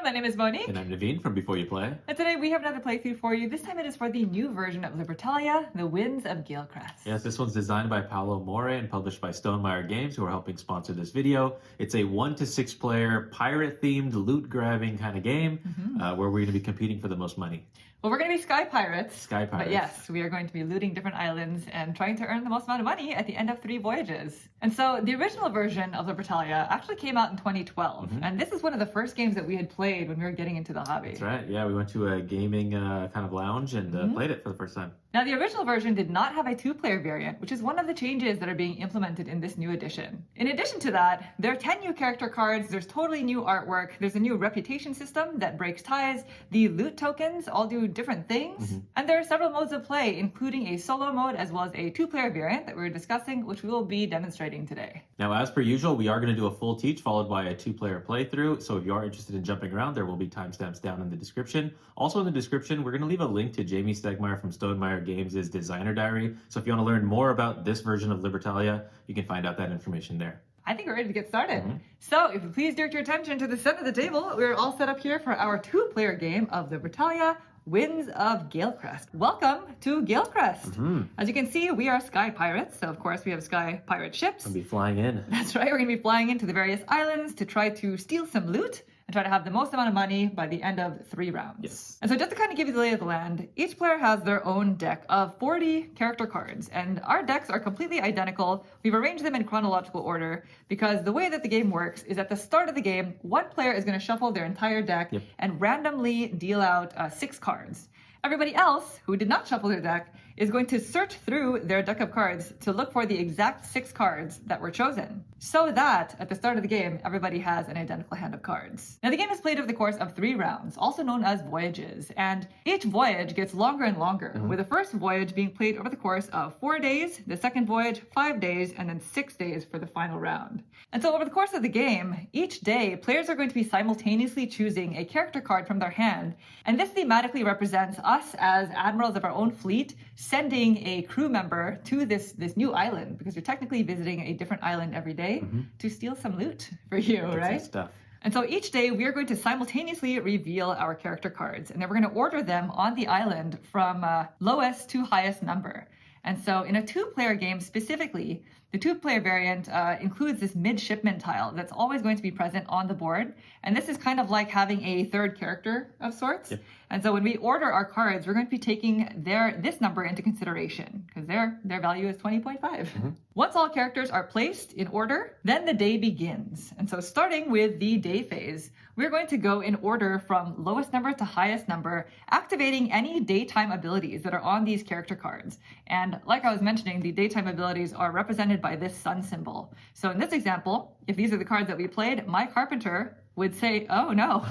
my name is Monique. And I'm Naveen from Before You Play. And today we have another playthrough for you. This time it is for the new version of Libertalia, The Winds of Galecrest. Yes, this one's designed by Paolo Mori and published by Stonemaier Games, who are helping sponsor this video. It's a 1 to 6 player, pirate-themed, loot-grabbing kind of game where we're going to be competing for the most money. Well, we're going to be sky pirates. Sky pirates. But yes, we are going to be looting different islands and trying to earn the most amount of money at the end of 3 voyages. And so the original version of Libertalia actually came out in 2012. And this is one of the first games that we had played when we were getting into the hobby. That's right. Yeah, we went to a gaming kind of lounge and played it for the first time. Now, the original version did not have a 2-player variant, which is one of the changes that are being implemented in this new edition. In addition to that, there are 10 new character cards, there's totally new artwork, there's a new reputation system that breaks ties, the loot tokens all do different things, and there are several modes of play, including a solo mode as well as a 2-player variant that we're discussing, which we will be demonstrating today. Now, as per usual, we are going to do a full teach followed by a 2-player playthrough, so if you are interested in jumping around, there will be timestamps down in the description. Also in the description, we're going to leave a link to Jamie Stegmaier from Stonemaier Games' designer diary. So if you want to learn more about this version of Libertalia, you can find out that information there. I think we're ready to get started. So if you please direct your attention to the center of the table, we're all set up here for our 2-player game of Libertalia, Winds of Galecrest. Welcome to Galecrest. As you can see, we are sky pirates, so of course we have sky pirate ships. I'll be flying in. That's right, we're going to be flying into the various islands to try to steal some loot and try to have the most amount of money by the end of 3 rounds. Yes. And so just to kind of give you the lay of the land, each player has their own deck of 40 character cards, and our decks are completely identical. We've arranged them in chronological order because the way that the game works is at the start of the game, one player is going to shuffle their entire deck and randomly deal out 6 cards. Everybody else who did not shuffle their deck is going to search through their deck of cards to look for the exact 6 cards that were chosen, so that at the start of the game, everybody has an identical hand of cards. Now, the game is played over the course of 3 rounds, also known as voyages, and each voyage gets longer and longer, with the first voyage being played over the course of 4 days, the second voyage 5 days, and then 6 days for the final round. And so over the course of the game, each day, players are going to be simultaneously choosing a character card from their hand, and this thematically represents us as admirals of our own fleet sending a crew member to this new island, because you're technically visiting a different island every day to steal some loot for you, right? Stuff. And so each day we are going to simultaneously reveal our character cards, and then we're going to order them on the island from lowest to highest number. And so in a 2-player game specifically, the 2-player variant includes this midshipman tile that's always going to be present on the board. And this is kind of like having a 3rd character of sorts. And so when we order our cards, we're going to be taking this number into consideration because their value is 20.5. Once all characters are placed in order, then the day begins. And so starting with the day phase, we're going to go in order from lowest number to highest number, activating any daytime abilities that are on these character cards. And like I was mentioning, the daytime abilities are represented by this sun symbol. So in this example, if these are the cards that we played, my carpenter would say, oh no,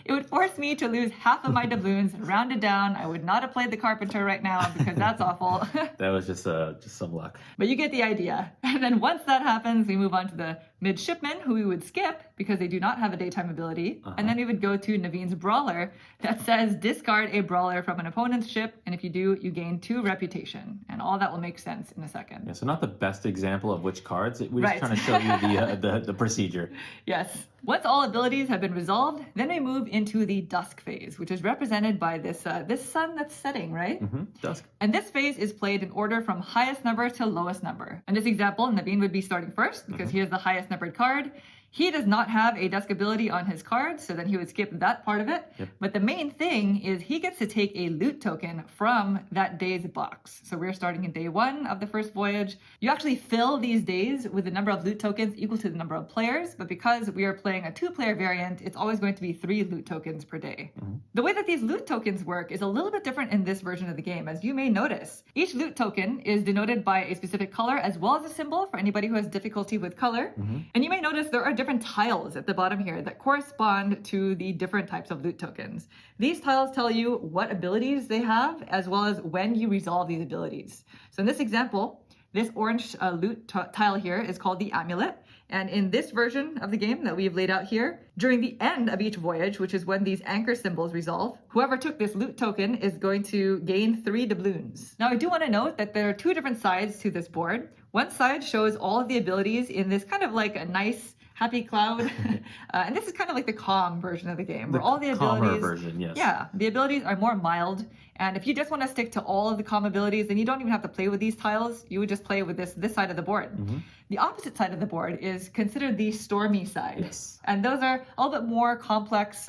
it would force me to lose half of my doubloons, rounded down. I would not have played the carpenter right now because that's awful. That was just some luck. But you get the idea. And then once that happens, we move on to the midshipmen, who we would skip because they do not have a daytime ability. And then we would go to Naveen's brawler that says discard a brawler from an opponent's ship. And if you do, you gain 2 reputation. And all that will make sense in a second. Yeah, so not the best example of which cards. We're just trying to show you the procedure. Yes. Once all abilities have been resolved, then we move into the dusk phase, which is represented by this sun that's setting, right? Dusk. And this phase is played in order from highest number to lowest number. In this example, Naveen would be starting first because he has the highest numbered card. He does not have a dusk ability on his card, so then he would skip that part of it. But the main thing is he gets to take a loot token from that day's box. So we're starting in day 1 of the first voyage. You actually fill these days with the number of loot tokens equal to the number of players, but because we are playing a 2-player variant, it's always going to be 3 loot tokens per day. The way that these loot tokens work is a little bit different in this version of the game, as you may notice. Each loot token is denoted by a specific color as well as a symbol for anybody who has difficulty with color. And you may notice there are different tiles at the bottom here that correspond to the different types of loot tokens. These tiles tell you what abilities they have as well as when you resolve these abilities. So in this example, this orange loot tile here is called the amulet. And in this version of the game that we've laid out here, during the end of each voyage, which is when these anchor symbols resolve, whoever took this loot token is going to gain 3 doubloons. Now, I do want to note that there are 2 different sides to this board. One side shows all of the abilities in this kind of like a nice Happy Cloud. And this is kind of like the calm version of the game, where The all the calmer abilities, version, yes. yeah, the abilities are more mild. And if you just want to stick to all of the calm abilities, then you don't even have to play with these tiles. You would just play with this side of the board. The opposite side of the board is considered the stormy side. Yes. And those are a little bit more complex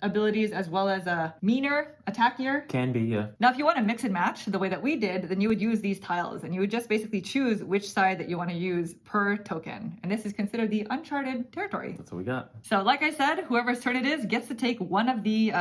abilities, as well as meaner, attackier. Can be, yeah. Now, if you want to mix and match the way that we did, then you would use these tiles, and you would just basically choose which side that you want to use per token. And this is considered the uncharted territory. That's what we got. So like I said, whoever's turn it is gets to take one of the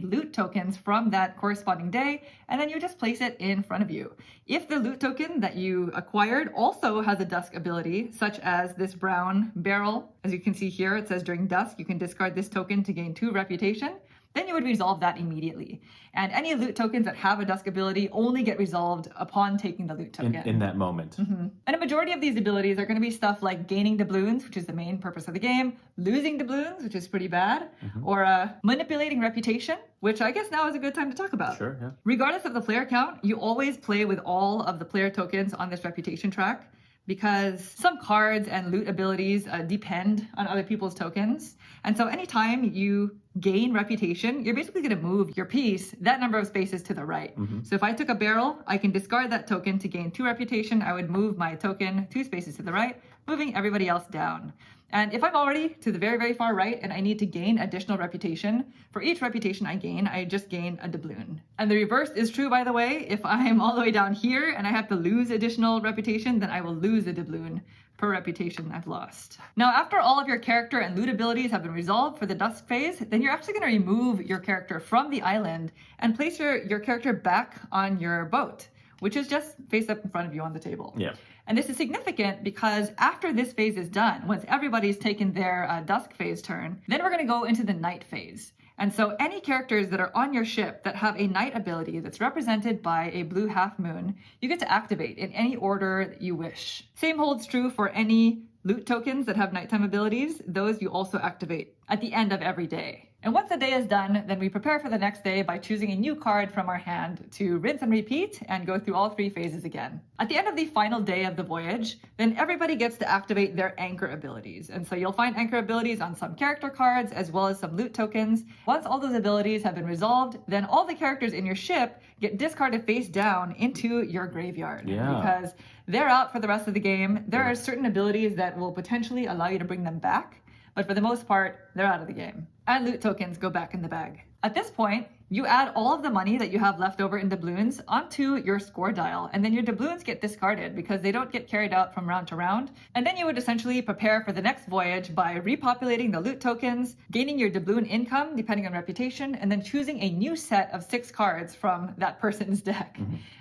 loot tokens from that corresponding day, and then you just place it in front of you. If the loot token that you acquired also has a dusk ability, such as this brown barrel, as you can see here, it says during dusk, you can discard this token to gain 2 reputation, then you would resolve that immediately. And any loot tokens that have a dusk ability only get resolved upon taking the loot token. In that moment. And a majority of these abilities are going to be stuff like gaining doubloons, which is the main purpose of the game, losing doubloons, which is pretty bad, or manipulating reputation, which I guess now is a good time to talk about. Sure, yeah. Regardless of the player count, you always play with all of the player tokens on this reputation track, because some cards and loot abilities depend on other people's tokens. And so anytime you gain reputation, you're basically going to move your piece that number of spaces to the right. So if I took a barrel, I can discard that token to gain 2 reputation. I would move my token 2 spaces to the right, moving everybody else down. And if I'm already to the very, very far right and I need to gain additional reputation, for each reputation I gain, I just gain a doubloon. And the reverse is true, by the way. If I'm all the way down here and I have to lose additional reputation, then I will lose a doubloon per reputation I've lost. Now, after all of your character and loot abilities have been resolved for the dusk phase, then you're actually going to remove your character from the island and place your character back on your boat, which is just face up in front of you on the table. Yeah. And this is significant because after this phase is done, once everybody's taken their dusk phase turn, then we're going to go into the night phase. And so any characters that are on your ship that have a night ability that's represented by a blue half moon, you get to activate in any order that you wish. Same holds true for any loot tokens that have nighttime abilities. Those you also activate at the end of every day. And once the day is done, then we prepare for the next day by choosing a new card from our hand to rinse and repeat and go through all 3 phases again. At the end of the final day of the voyage, then everybody gets to activate their anchor abilities. And so you'll find anchor abilities on some character cards as well as some loot tokens. Once all those abilities have been resolved, then all the characters in your ship get discarded face down into your graveyard. Yeah. Because they're out for the rest of the game. There are certain abilities that will potentially allow you to bring them back, but for the most part, they're out of the game. And loot tokens go back in the bag. At this point, you add all of the money that you have left over in doubloons onto your score dial, and then your doubloons get discarded because they don't get carried out from round to round. And then you would essentially prepare for the next voyage by repopulating the loot tokens, gaining your doubloon income depending on reputation, and then choosing a new set of 6 cards from that person's deck.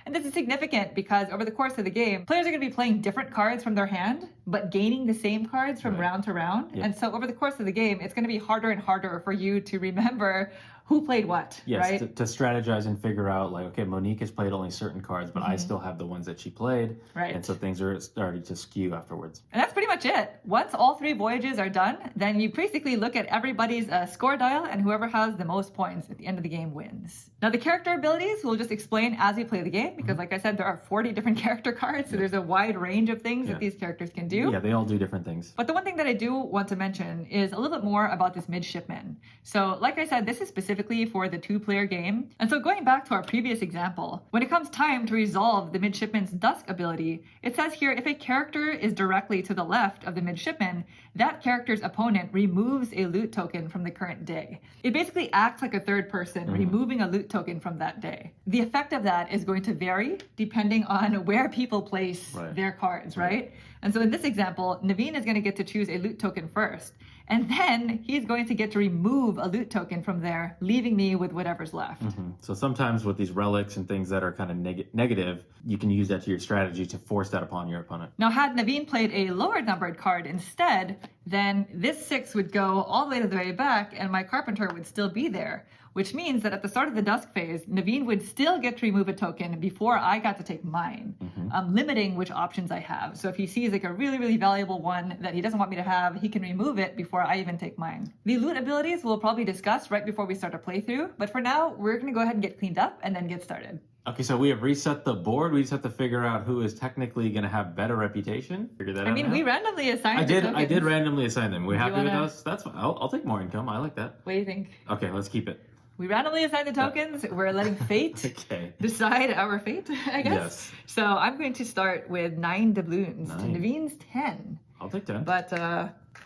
And this is significant because over the course of the game, players are going to be playing different cards from their hand, but gaining the same cards from round to round. And so over the course of the game, it's going to be harder and harder for you to remember who played what, yes, right? To strategize and figure out, like, okay, Monique has played only certain cards, but I still have the ones that she played. Right. And so things are starting to skew afterwards. And that's pretty much it. Once all 3 voyages are done, then you basically look at everybody's score dial, and whoever has the most points at the end of the game wins. Now, the character abilities we'll just explain as we play the game, because like I said, there are 40 different character cards, so there's a wide range of things that these characters can do. Yeah, they all do different things. But the one thing that I do want to mention is a little bit more about this midshipman. So like I said, this is specifically for the 2-player game. And so going back to our previous example, when it comes time to resolve the midshipman's dusk ability, it says here if a character is directly to the left of the midshipman, that character's opponent removes a loot token from the current day. It basically acts like a third person, removing a loot token from that day. The effect of that is going to vary depending on where people place their cards, right? And so in this example, Naveen is going to get to choose a loot token first. And then he's going to get to remove a loot token from there, leaving me with whatever's left. So sometimes with these relics and things that are kind of negative, you can use that to your strategy to force that upon your opponent. Now, had Naveen played a lower numbered card instead, then this 6 would go all the way to the very back and my carpenter would still be there, which means that at the start of the dusk phase, Naveen would still get to remove a token before I got to take mine, limiting which options I have. So if he sees like a really, really valuable one that he doesn't want me to have, he can remove it before I even take mine. The loot abilities we'll probably discuss right before we start our playthrough, but for now, we're going to go ahead and get cleaned up and then get started. Okay, so we have reset the board. We just have to figure out who is technically going to have better reputation. Figure that out. I mean, now. we randomly assigned the tokens. I did randomly assign them. We're happy with wanna- us. That's fine. I'll take more income. I like that. What do you think? Okay, let's keep it. We randomly assigned the tokens. We're letting fate Okay. decide our fate, I guess. Yes. So I'm going to start with 9 doubloons to 9. Naveen's 10. I'll take 10. But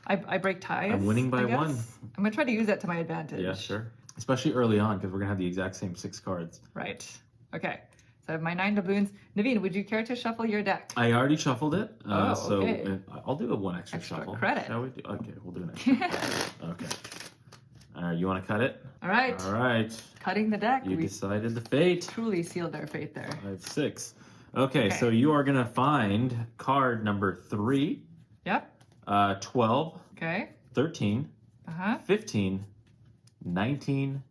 I break ties. I'm winning by I guess. 1. I'm going to try to use that to my advantage. Yeah, sure. Especially early on because we're going to have the exact same 6 cards. Right. Okay. So I have my 9 doubloons. Naveen, would you care to shuffle your deck? I already shuffled it. Oh, so okay. I'll do a 1 extra Extra shuffle. credit. Shall we do? Okay, we'll do an extra. Okay. All right, you want to cut it? All right. All right. Cutting the deck. You We decided the fate. truly sealed our fate there. 5, 6. Okay, so you are going to find card number 3, Yep. 12, Okay. 13, Uh-huh. 15, 19,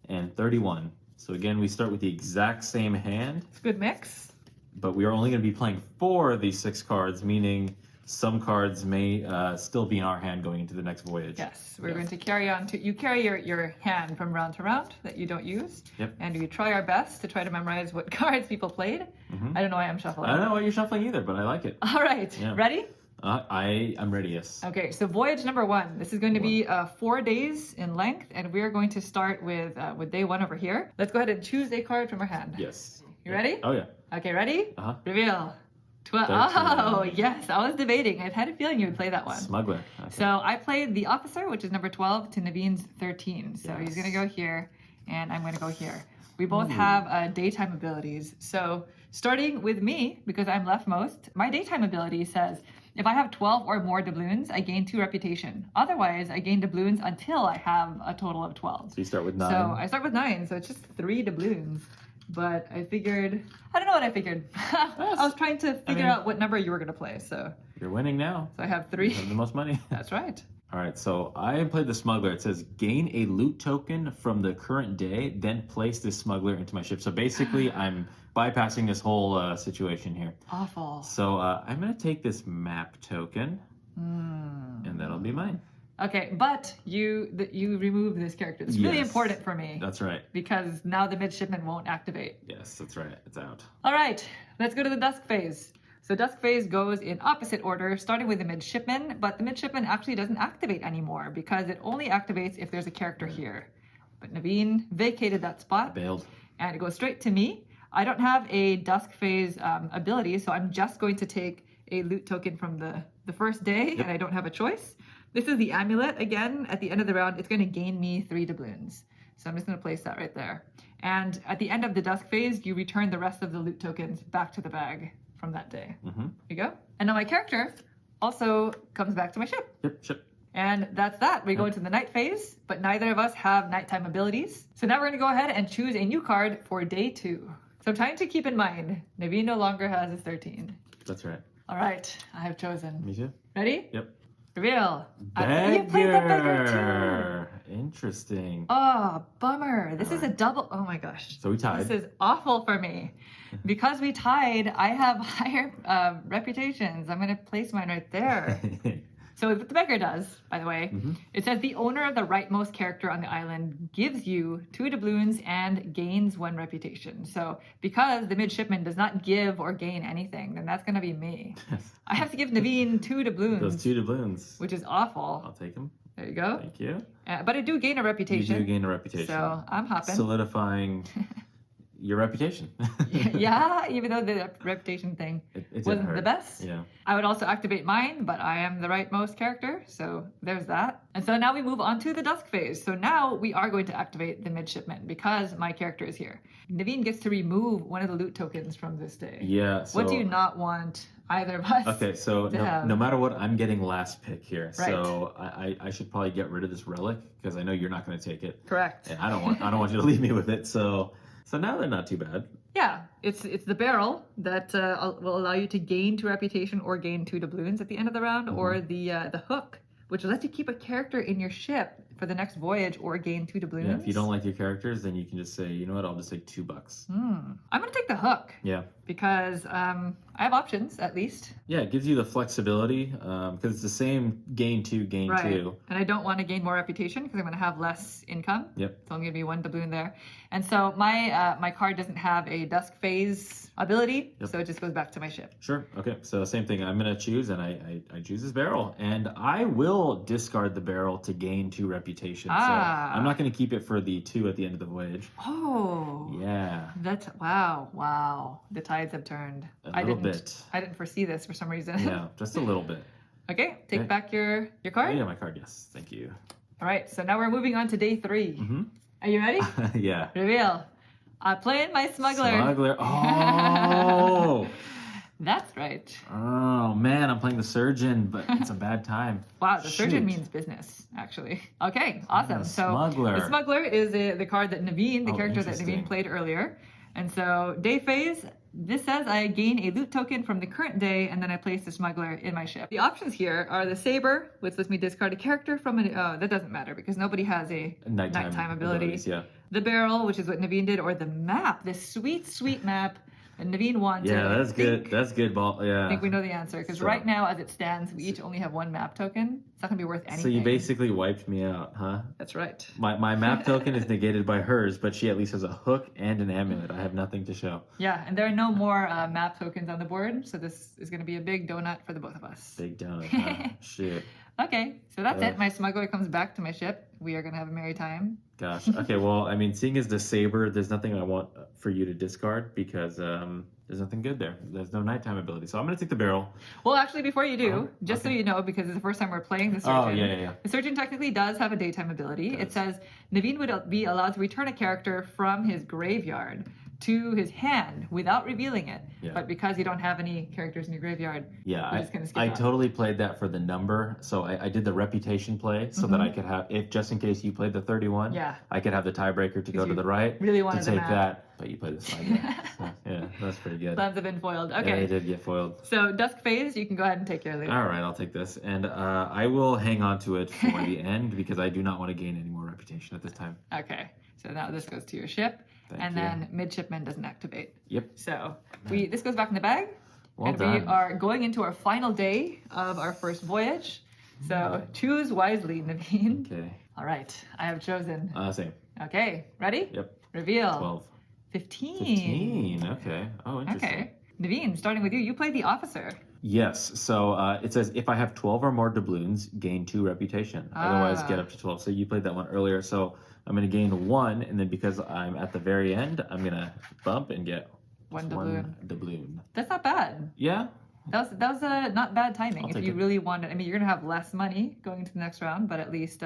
and 31. So again, we start with the exact same hand, It's a good mix. but we are only going to be playing 4 of these 6 cards, meaning some cards may still be in our hand going into the next voyage. Yes. We're going to carry on to, you carry your hand from round to round that you don't use. Yep. And we try our best to try to memorize what cards people played. I don't know why I'm shuffling. I don't know why you're shuffling either, but I like it. All right. Yeah. Ready? I'm ready, yes. Okay, so voyage number 1. This is going to be 4 days in length, and we are going to start with day 1 over here. Let's go ahead and choose a card from our hand. Yes. You ready? Oh, yeah. Okay, ready? Uh-huh. Reveal. 12. 13. Oh, yes. I was debating. I had a feeling you would play that one. Smuggler. Okay. So I played the officer, which is number 12, to Naveen's 13. So he's going to go here, and I'm going to go here. We both have daytime abilities. So starting with me, because I'm leftmost, my daytime ability says, if I have 12 or more doubloons, I gain 2 reputation. Otherwise, I gain doubloons until I have a total of 12. So you start with 9. So I start with 9, so it's just 3 doubloons. But I figured, I don't know what I figured. I was trying to figure out what number you were going to play. So You're winning now. I have You 3. have the most money. That's right. All right, so I played the smuggler. It says gain a loot token from the current day, then place this smuggler into my ship. So basically, I'm bypassing this whole situation here. Awful. So I'm going to take this map token, and that'll be mine. Okay, but you remove this character. It's really Yes. important for me That's right. because now the midshipman won't activate. Yes, that's right. It's out. All right, let's go to the dusk phase. So dusk phase goes in opposite order, starting with the midshipman, but the midshipman actually doesn't activate anymore because it only activates if there's a character here. But Naveen vacated that spot, Bailed. and it goes straight to me. I don't have a dusk phase ability, so I'm just going to take a loot token from the first day, and I don't have a choice. This is the amulet. Again, at the end of the round, it's going to gain me 3 doubloons. So I'm just going to place that right there. And at the end of the dusk phase, you return the rest of the loot tokens back to the bag from that day. Here you go. And now my character also comes back to my ship. Yep, ship. And that's that. We go into the night phase, but neither of us have nighttime abilities. So now we're going to go ahead and choose a new card for day 2. Something to keep in mind, Naveen no longer has his 13. That's right. All right, I have chosen. Me too. Ready? Yep. Reveal. You played the beggar too. Interesting. Oh, bummer. This is a double. Oh my gosh. So we tied. This is awful for me. Because we tied, I have higher reputations. I'm going to place mine right there. So what the beggar does, by the way, it says the owner of the rightmost character on the island gives you 2 doubloons and gains 1 reputation. So because the midshipman does not give or gain anything, then that's going to be me. I have to give Naveen 2 doubloons. Those 2 doubloons. Which is awful. I'll take them. There you go. Thank you. But I do gain a reputation. You do gain a reputation. So I'm hopping. Solidifying your reputation. Yeah, even though the reputation thing It wasn't hurt. the best. Yeah. I would also activate mine, but I am the rightmost character, so there's that. And so now we move on to the dusk phase. So now we are going to activate the midshipman because my character is here. Naveen gets to remove one of the loot tokens from this day. Yeah. So, What do you not want either of us? Okay, so to have? no matter what, I'm getting last pick here. Right. So I should probably get rid of this relic because I know you're not going to take it. Correct. And I don't want you to leave me with it. So now they're not too bad. Yeah, it's the barrel that will allow you to gain 2 reputation or gain 2 doubloons at the end of the round, or the hook, which will let you keep a character in your ship for the next voyage or gain 2 doubloons. Yeah, if you don't like your characters, then you can just say, you know what, I'll just take $2. I'm gonna take the hook. Yeah. because I have options at least. Yeah, it gives you the flexibility because it's the same gain 2, gain 2. And I don't want to gain more reputation because I'm going to have less income. Yep. So I'm going to be 1 doubloon there. And so my card doesn't have a dusk phase ability, so it just goes back to my ship. Sure. Okay. So same thing. I'm going to choose, and I choose this barrel, and I will discard the barrel to gain 2 reputation. So I'm not going to keep it for the 2 at the end of the voyage. Oh. Yeah. That's wow. The tides have turned. A little bit. I didn't foresee this for some reason. Yeah, just a little bit. Okay, take back your card. Yeah, my card. Yes, thank you. All right, so now we're moving on to day 3. Mm-hmm. Are you ready? Yeah. Reveal. I'm playing my smuggler. Smuggler. Oh. That's right. Oh man, I'm playing the surgeon, but it's a bad time. Wow, the surgeon means business, actually. Okay, awesome. So smuggler. The smuggler is the card that Naveen, the character that Naveen played earlier. And so day phase, this says I gain a loot token from the current day, and then I place the smuggler in my ship. The options here are the saber, which lets me discard a character from an... that doesn't matter because nobody has a nighttime ability. Yeah. The barrel, which is what Naveen did, or the map, this sweet map that Naveen wanted. Yeah, that's good. That's good, ball. Yeah. I think we know the answer because right now, as it stands, we each only have 1 map token. It's not gonna be worth anything. So you basically wiped me out, huh? That's right. My map token is negated by hers, but she at least has a hook and an amulet. I have nothing to show. Yeah, and there are no more map tokens on the board, so this is gonna be a big donut for the both of us. Big donut. Huh? Shit. Okay, so that's it. My smuggler comes back to my ship. We are gonna have a merry time. Gosh. Okay. Well, I mean, seeing as the saber, there's nothing I want for you to discard because there's nothing good there. There's no nighttime ability. So I'm gonna take the barrel. Well, actually, before you do, just so you know, because it's the first time we're playing the surgeon. Oh, yeah. The surgeon technically does have a daytime ability. It says Naveen would be allowed to return a character from his graveyard to his hand without revealing it. Yeah. But because you don't have any characters in your graveyard, yeah, you're just gonna skip I on. Totally played that for the number. So I did the reputation play so that I could have, if just in case you played the 31, I could have the tiebreaker to go to the right. Really wanted to take the map. that. But you played the slide. So, yeah, that's pretty good. Plans have been foiled. Okay. Yeah, they did get foiled. So dusk phase, you can go ahead and take your loot. All right, I'll take this, and I will hang on to it for the end because I do not want to gain any more reputation at this time. Okay. So now this goes to your ship, Thank you. then midshipman doesn't activate. Yep. So this goes back in the bag, Well and done. we are going into our final day of our first voyage. So choose wisely, Naveen. Okay. All right, I have chosen. Same. Okay, ready? Yep. Reveal. 12. 15. 15. Okay. Oh, interesting. Okay. Naveen, starting with you, you play the officer. Yes. So it says if I have 12 or more doubloons, gain 2 reputation. Otherwise, get up to 12. So you played that one earlier. So I'm going to gain 1, and then because I'm at the very end, I'm going to bump and get One one doubloon. That's not bad. Yeah. That was not bad timing. I'll If take you it. really wanted, I mean, you're gonna have less money going into the next round, but at least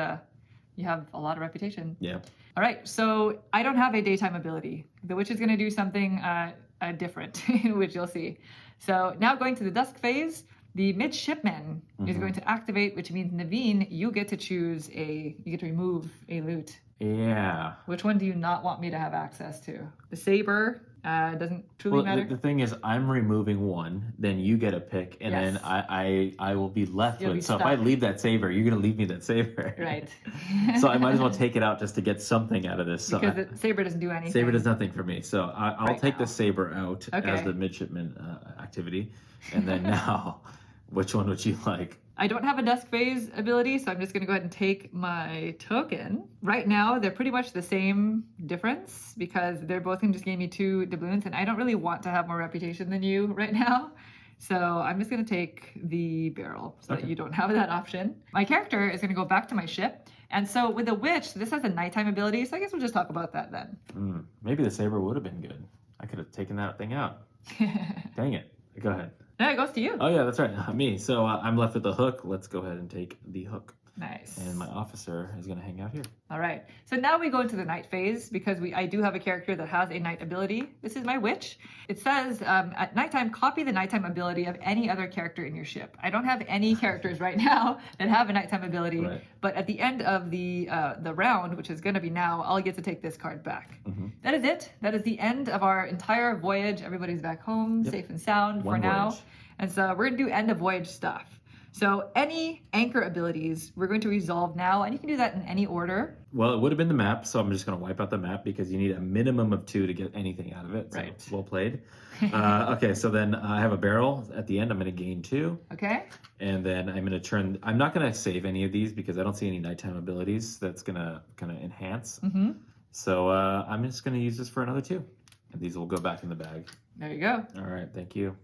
you have a lot of reputation. Yeah. All right, so I don't have a daytime ability. The witch is gonna do something different, which you'll see. So now going to the dusk phase, the midshipman is going to activate, which means Naveen, you get to remove a loot. Yeah. Which one do you not want me to have access to? The saber doesn't truly matter. The thing is, I'm removing 1, then you get a pick, and then I will be left You'll with. be So if I leave that saber, you're gonna leave me that saber. Right. So I might as well take it out just to get something out of this. So Because the saber doesn't do anything. saber does nothing for me. So I'll take now. the saber out as the midshipman activity, and then now, which one would you like? I don't have a dusk phase ability, so I'm just going to go ahead and take my token. Right now, they're pretty much the same difference because they're both going to just give me 2 doubloons, and I don't really want to have more reputation than you right now. So I'm just going to take the barrel so that you don't have that option. My character is going to go back to my ship. And so with the witch, this has a nighttime ability, so I guess we'll just talk about that then. Maybe the saber would have been good. I could have taken that thing out. Dang it. Go ahead. No, it goes to you. Oh, yeah, that's right. Me. So I'm left with the hook. Let's go ahead and take the hook. Nice. And my officer is going to hang out here. All right. So now we go into the night phase because I do have a character that has a night ability. This is my witch. It says at nighttime, copy the nighttime ability of any other character in your ship. I don't have any characters right now that have a nighttime ability, but at the end of the round, which is going to be now, I'll get to take this card back. That is it. That is the end of our entire voyage. Everybody's back home, safe and sound for now. And so we're going to do end of voyage stuff. So any anchor abilities we're going to resolve now, and you can do that in any order. Well, it would have been the map, so I'm just going to wipe out the map because you need a minimum of 2 to get anything out of it. So, Right. well played. Okay, so then I have a barrel at the end. I'm going to gain 2. Okay. And then I'm going to turn. I'm not going to save any of these because I don't see any nighttime abilities that's going to kind of enhance. Mm-hmm. So I'm just going to use this for another 2. And these will go back in the bag. There you go. All right, thank you.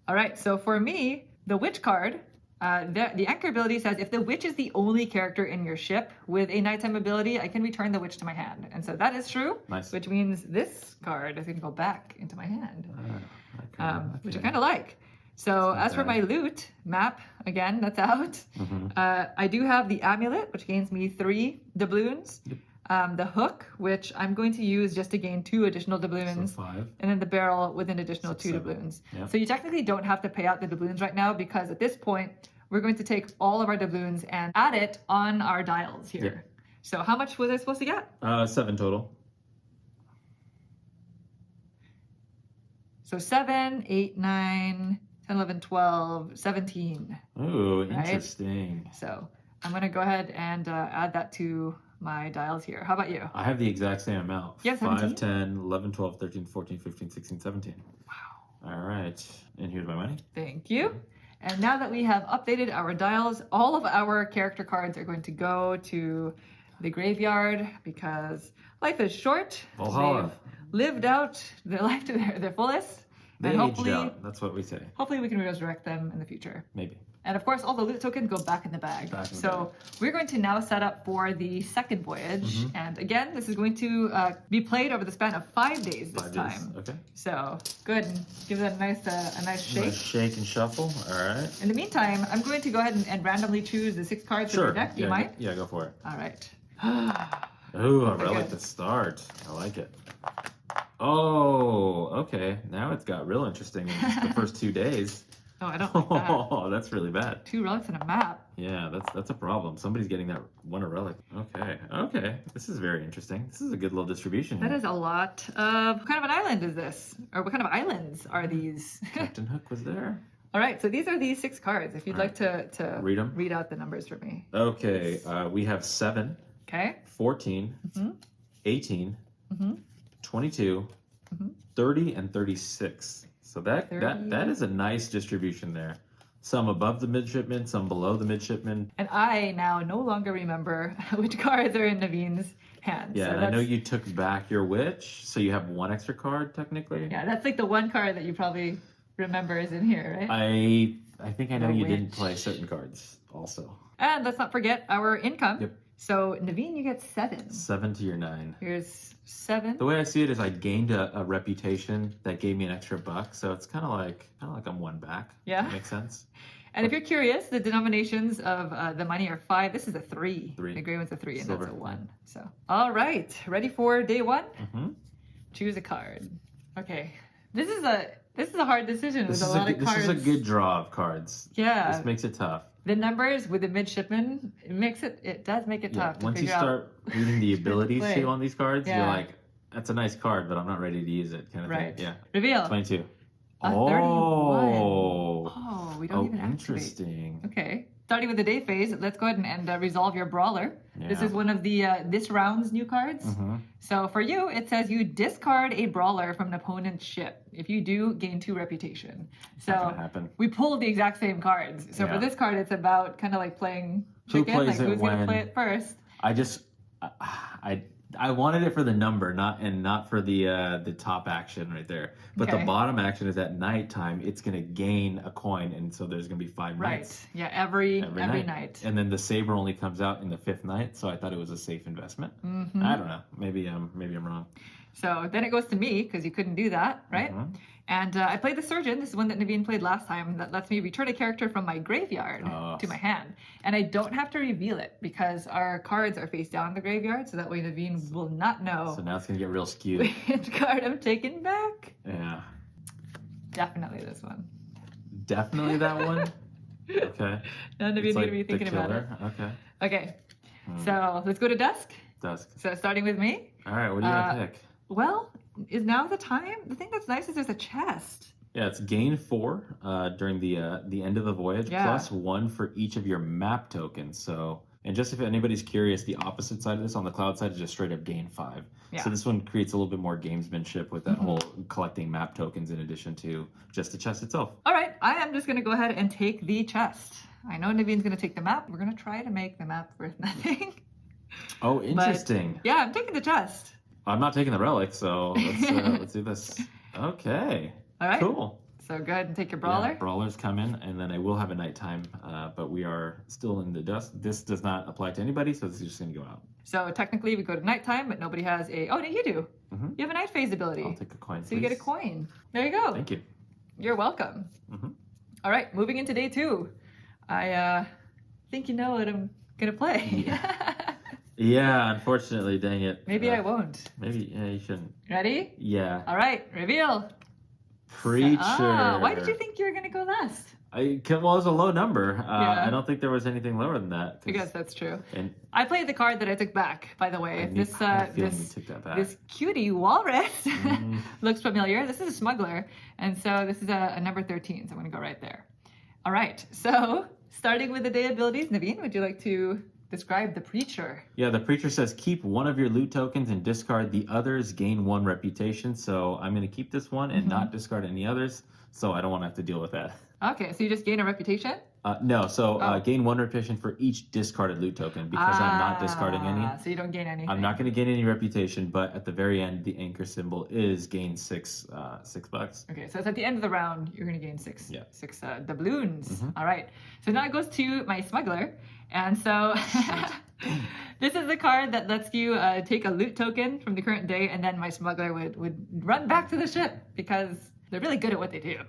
All right, so for me, the witch card, the anchor ability says if the witch is the only character in your ship with a nighttime ability, I can return the witch to my hand. And so that is true, Nice. which means this card is going to go back into my hand, which I Okay. kind of like. So not as for my bad. loot map, again, that's out. I do have the amulet, which gains me 3 doubloons. Yep. The hook, which I'm going to use just to gain 2 additional doubloons. So 5. And then the barrel with an additional 2 7. doubloons. Yeah. So you technically don't have to pay out the doubloons right now because at this point, we're going to take all of our doubloons and add it on our dials here. Yeah. So how much was I supposed to get? 7 total. So 7, 8, 9, 10, 11, 12, 17. Ooh, Right? interesting. So I'm going to go ahead and add that to my dials here. How about you? I have the exact same amount. You have 17? 5, 10, 11, 12, 13, 14, 15, 16, 17. Wow. All right. And here's my money. Thank you. And now that we have updated our dials, all of our character cards are going to go to the graveyard because life is short. Valhalla. They've lived out their life to their fullest. They and aged out. That's what we say. hopefully we can resurrect them in the future. Maybe. And of course, all the loot tokens go back in the bag. Back in the So we're going to now set up for the second voyage. And again, this is going to be played over the span of 5 days this 5 days. time. Okay. So go ahead and give that a nice shake. Nice shake and shuffle. All right. In the meantime, I'm going to go ahead and randomly choose the 6 cards from Sure. your deck. Do yeah, you mind? Yeah, go for it. All right. Ooh, a Okay, relic good. to start. I like it. Oh, okay. Now it's got real interesting in just the first 2 days. Oh, I don't like that. Oh, that's really bad. 2 relics and a map. Yeah, that's a problem. Somebody's getting that one a relic. Okay. This is very interesting. This is a good little distribution That here. is a lot of... What kind of an island is this? Or what kind of islands are these? Captain Hook was there. All right, so these are the 6 cards. If you'd All like to Read 'em. read out the numbers for me. Okay, we have 7, Okay? 14, Mhm. 18, Mhm. 22, Mhm. 30, and 36. So that 30. is a nice distribution there. Some above the midshipman, some below the midshipman. And I now no longer remember which cards are in Naveen's hands. Yeah, So and I know that's- you took back your witch, so you have 1 extra card technically. Yeah, that's like the one card that you probably remember is in here, right? I think I know The you didn't witch. play certain cards also. And let's not forget our income. Yep. So Naveen, you get 7. 7 to your 9. Here's 7. The way I see it is I gained a reputation that gave me an extra buck, so it's kind of like I'm 1 back. Yeah. That makes sense. And if you're curious, the denominations of the money are 5. This is a 3. 3. The gray one's a 3, and Silver. that's a 1. So, all right, ready for day 1? hmm Choose a card. Okay, this is a hard decision. This There's is a lot of this cards. is a good draw of cards. Yeah, This makes it tough. the numbers with the midshipman it does make it tough to Once you figure out. start reading the abilities play. too on these cards, Yeah. you're like, that's a nice card, but I'm not ready to use it, kind of Right. thing. Yeah. Reveal. 22. A 31. Oh, we don't even activate. Interesting. Okay. Starting with the day phase, let's go ahead and resolve your brawler. This Yeah. is one of the this round's new cards. hmm So for you, it says you discard a brawler from an opponent's ship. If you do, gain 2 reputation. Not gonna So happen. we pulled the exact same cards. So for Yeah. this card, it's about kind of like playing Who chicken. plays Like it who's going to when- play it first? I just, I wanted it for the number, not for the top action right there. But Okay. the bottom action is at nighttime. It's gonna gain a coin, and so there's gonna be 5 Right. nights Yeah, every night. And then the saber only comes out in the 5th night, so I thought it was a safe investment. Mhm. I don't know. Maybe I'm wrong. So then it goes to me because you couldn't do that, right? Mhm. And I played the Surgeon. This is one that Naveen played last time that lets me return a character from my graveyard Oh. to my hand. And I don't have to reveal it because our cards are face down in the graveyard, so that way Naveen will not know So now it's gonna get real skewed. which card I'm taking back. Yeah. Definitely this one. Definitely that one. Okay. None of you It's need like to be the thinking about it. killer. Okay. Okay, Hmm. so let's go to Dusk. Dusk. So starting with me. All right. What do you gonna pick? Well, is now the time? The thing that's nice is there's a chest. Yeah, it's gain 4 during the end of the voyage, Yeah. plus 1 for each of your map tokens. So, and just if anybody's curious, the opposite side of this on the cloud side is just straight up gain 5. Yeah. So this one creates a little bit more gamesmanship with that whole collecting map tokens in addition to just the chest itself. All right, I am just gonna go ahead and take the chest. I know Naveen's gonna take the map. We're gonna try to make the map worth nothing. Oh, interesting. But, yeah, I'm taking the chest. I'm not taking the relic, so let's do this. Okay. All right. Cool. So go ahead and take your brawler. Yeah, brawlers come in, and then I will have a nighttime, but we are still in the dust. This does not apply to anybody, so this is just going to go out. So technically we go to nighttime, but nobody has a... Oh, no, you do. Mm-hmm. You have a night phase ability. I'll take a coin, So you get a coin. There you go. Thank you. You're welcome. Mm-hmm. All right, moving into day 2. I think you know what I'm going to play. Yeah, unfortunately, dang it. Maybe I won't. Maybe, yeah, you shouldn't. Ready? Yeah. All right, reveal. Preacher. Why did you think you were going to go last? Well, it was a low number. I don't think there was anything lower than that. I guess that's true. And I played the card that I took back, by the way. I had a feeling you took that back. This cutie walrus looks familiar. This is a smuggler, and so this is a number 13, so I'm going to go right there. All right, so starting with the day abilities, Naveen, would you like to describe the Preacher? Yeah, the Preacher says keep one of your loot tokens and discard the others, gain 1 reputation. So I'm going to keep this one and not discard any others, so I don't want to have to deal with that. Okay, so you just gain a reputation? No, so gain 1 reputation for each discarded loot token because I'm not discarding any. So you don't gain anything. I'm not going to gain any reputation, but at the very end, the anchor symbol is gain $6. Okay, so it's at the end of the round, you're going to gain 6 Yeah. doubloons. All right, so now it goes to my smuggler. And so this is the card that lets you take a loot token from the current day, and then my smuggler would run back to the ship because they're really good at what they do,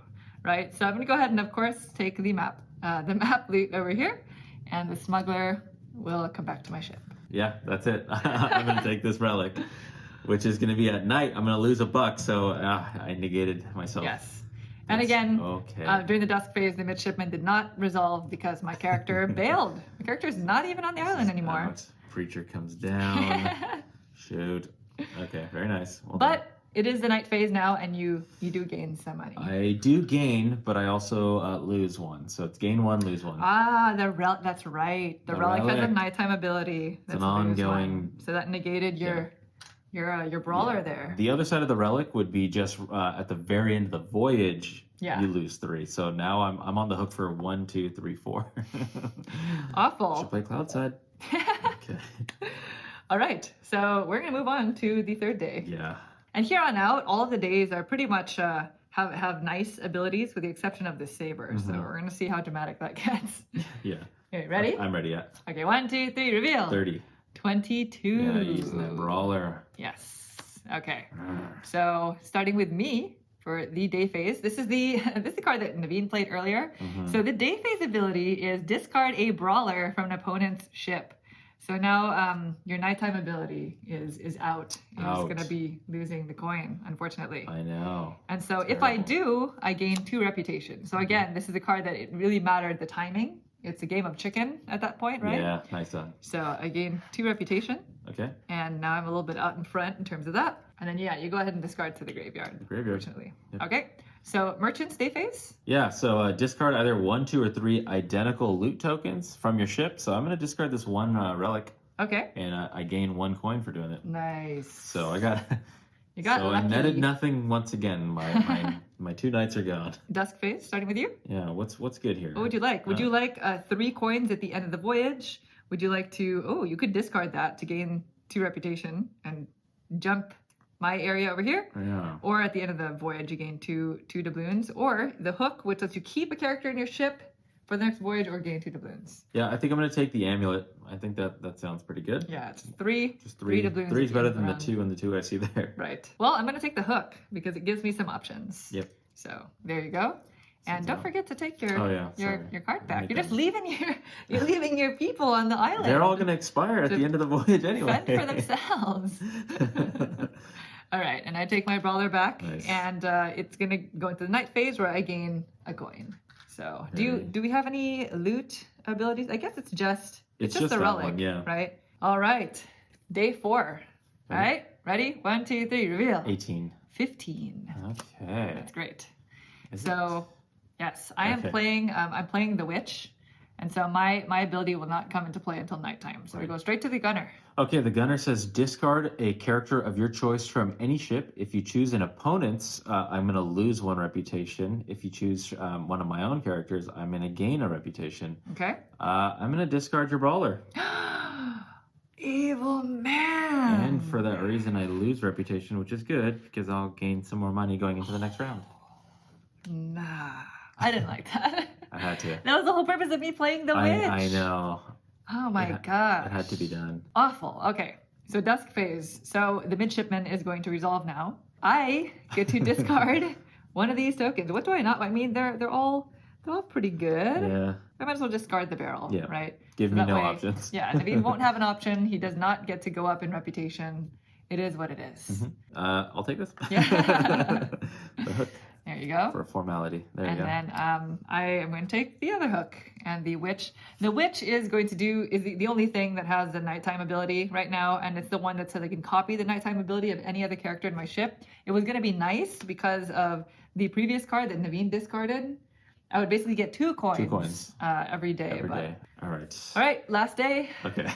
right? So I'm going to go ahead and, of course, take the map loot over here, and the smuggler will come back to my ship. Yeah, that's it. I'm going to take this relic, which is going to be at night. I'm going to lose $1, so I negated myself. Yes. And again, okay. During the dusk phase, the midshipman did not resolve because my character bailed. My character is not even on the island anymore. Out. Preacher comes down. Shoot. Okay, very nice. Well but done. it is the night phase now, and you do gain some money. I do gain, but I also lose 1. So it's gain 1, lose 1. That's right. The relic has a nighttime ability. That's an ongoing. So that negated your brawler there. The other side of the relic would be just at the very end of the voyage. Yeah. You lose 3. So now I'm on the hook for 1, 2, 3, 4. Awful. Should play cloud side. Okay. All right. So we're gonna move on to the 3rd day. Yeah. And here on out, all of the days are pretty much have nice abilities, with the exception of the saber. So we're gonna see how dramatic that gets. Yeah. Okay, ready? I'm ready. Yeah. Okay, 1, 2, 3, reveal. 30. 22. Yeah, using that brawler. Yes. Okay. So starting with me for the day phase, this is the card that Naveen played earlier. So the day phase ability is discard a brawler from an opponent's ship. So now your nighttime ability is out. You're just going to be losing the coin, unfortunately. I know. And so if I do, I gain 2 reputation. So again, this is a card that it really mattered the timing. It's a game of chicken at that point, right? Yeah, nice done. So I gain 2 reputation. Okay. And now I'm a little bit out in front in terms of that. And then, yeah, you go ahead and discard to the graveyard. Unfortunately. Yep. Okay. So merchant's day phase? Yeah, so discard either 1, 2, or 3 identical loot tokens from your ship. So I'm going to discard this 1 relic. Okay. And I gain 1 coin for doing it. Nice. So I got... You got lucky. I netted nothing once again. My 2 nights are gone. Dusk phase, starting with you? Yeah, what's good here? What would you like? Would you like 3 coins at the end of the voyage? Would you like to... Oh, you could discard that to gain 2 reputation and jump my area over here. Yeah. Or at the end of the voyage, you gain 2 doubloons. Or the hook, which lets you keep a character in your ship for the next voyage, or gain 2 doubloons. Yeah, I think I'm going to take the amulet. I think that sounds pretty good. Yeah, it's 3. Just 3 doubloons. 3 is better than the 2 and the 2 I see there. Right. Well, I'm going to take the hook because it gives me some options. Yep. So there you go. And don't forget to take your card back. You're just leaving your people on the island. They're all going to expire at the end of the voyage anyway. Fend for themselves. All right, and I take my brawler back, and it's going to go into the night phase where I gain a coin. So do we have any loot abilities? I guess it's just a relic, one, yeah. Right? All right, day 4. All right, ready? 1, 2, 3, reveal. 18. 15. Okay. That's great. So, yes, I am Okay. playing. I'm playing the witch, and so my ability will not come into play until nighttime. So we go straight to the gunner. Okay, the gunner says discard a character of your choice from any ship. If you choose an opponent's, I'm going to lose 1 reputation. If you choose one of my own characters, I'm going to gain a reputation. Okay. I'm going to discard your brawler. Evil man. And for that reason, I lose reputation, which is good because I'll gain some more money going into the next round. Nah, I didn't like that. I had to. That was the whole purpose of me playing the witch. I know. Oh my god. It had to be done. Awful. Okay. So dusk phase. So the midshipman is going to resolve now. I get to discard one of these tokens. What do I not? I mean, they're all pretty good. Yeah. I might as well discard the barrel. Yeah. Right. Give So me that no way- options. Yeah. Naveen won't have an option. He does not get to go up in reputation. It is what it is. I'll take this. Yeah. The hook There you go. for formality. There you And go. then I am going to take the other hook and the witch. The witch is going to do is the only thing that has the nighttime ability right now, and it's the one that says I can copy the nighttime ability of any other character in my ship. It was going to be nice because of the previous card that Naveen discarded. I would basically get 2 coins, 2 coins. Every day. Every day. All right. All right, last day. Okay.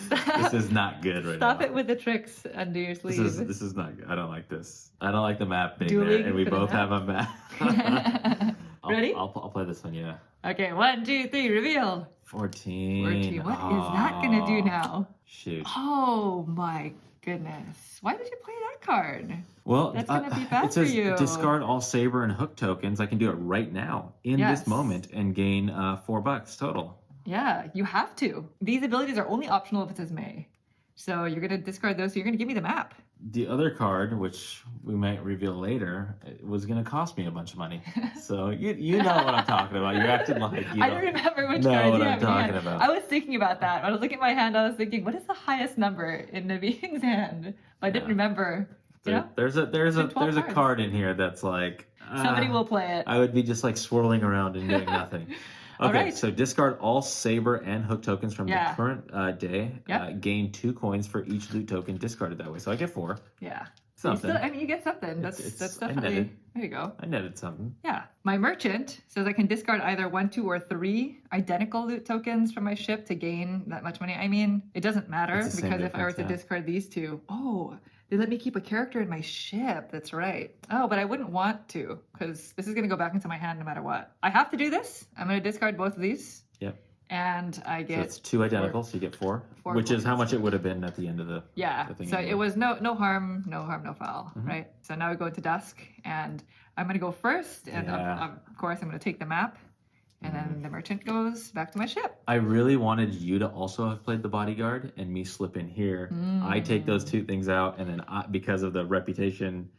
This is not good right Stop now. it with the tricks under your sleeve. This is not good. I don't like this. I don't like the map being Dueling there, and we for the both map? have a map. Ready? I'll play this one. Yeah. Okay, 1, 2, 3, reveal. 14. 14. What is that going to do now? Shoot. Oh my goodness. Why did you play that card? Well, That's gonna be bad it says for you. discard all saber and hook tokens. I can do it right now in Yes. this moment and gain $4 total. Yeah, you have to. These abilities are only optional if it says May. So you're going to discard those. So you're going to give me the map. The other card, which we might reveal later, it was going to cost me a bunch of money. So you know what I'm talking about. You're acting like you I don't remember which know card what you I'm have in talking hand. about. I was thinking about that. When I was looking at my hand, I was thinking, what is the highest number in Naveen's hand? But I didn't remember. You know? There's a 12 card cards. in here that's like Somebody will play it. I would be just like swirling around and doing nothing. All Okay, right. so discard all saber and hook tokens from Yeah. the current day. Yep. Gain 2 coins for each loot token discarded that way. So I get 4. Yeah. Something. I mean, you get something. That's it's- I definitely. netted. There you go. I netted something. Yeah. My merchant says I can discard either 1, 2, or 3 identical loot tokens from my ship to gain that much money. I mean, it doesn't matter It's the same because if I were to difference, yeah. discard these 2, oh, they let me keep a character in my ship. That's right. Oh, but I wouldn't want to because this is going to go back into my hand no matter what. I have to do this. I'm going to discard both of these. Yep. And I So get it's 2 identical, so you get 4, 4 which is how coins. much it would have been at the end of the. Yeah. the thing So anyway. it was no harm, no foul, right? So now we go into dusk, and I'm gonna go first, and Yeah. of course I'm gonna take the map, and then the merchant goes back to my ship. I really wanted you to also have played the bodyguard and me slip in here. I take those 2 things out, and then because of the reputation,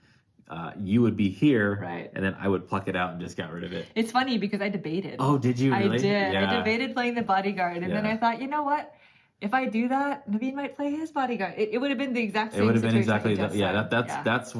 you would be here, Right. and then I would pluck it out and just got rid of it. It's funny because I debated. Oh, did you really? I did. Yeah. I debated playing the bodyguard, and then Yeah. I thought, you know what? If I do that, Naveen might play his bodyguard. It would have been the exact same. It would have been situation exactly you just that. Yeah, said. that's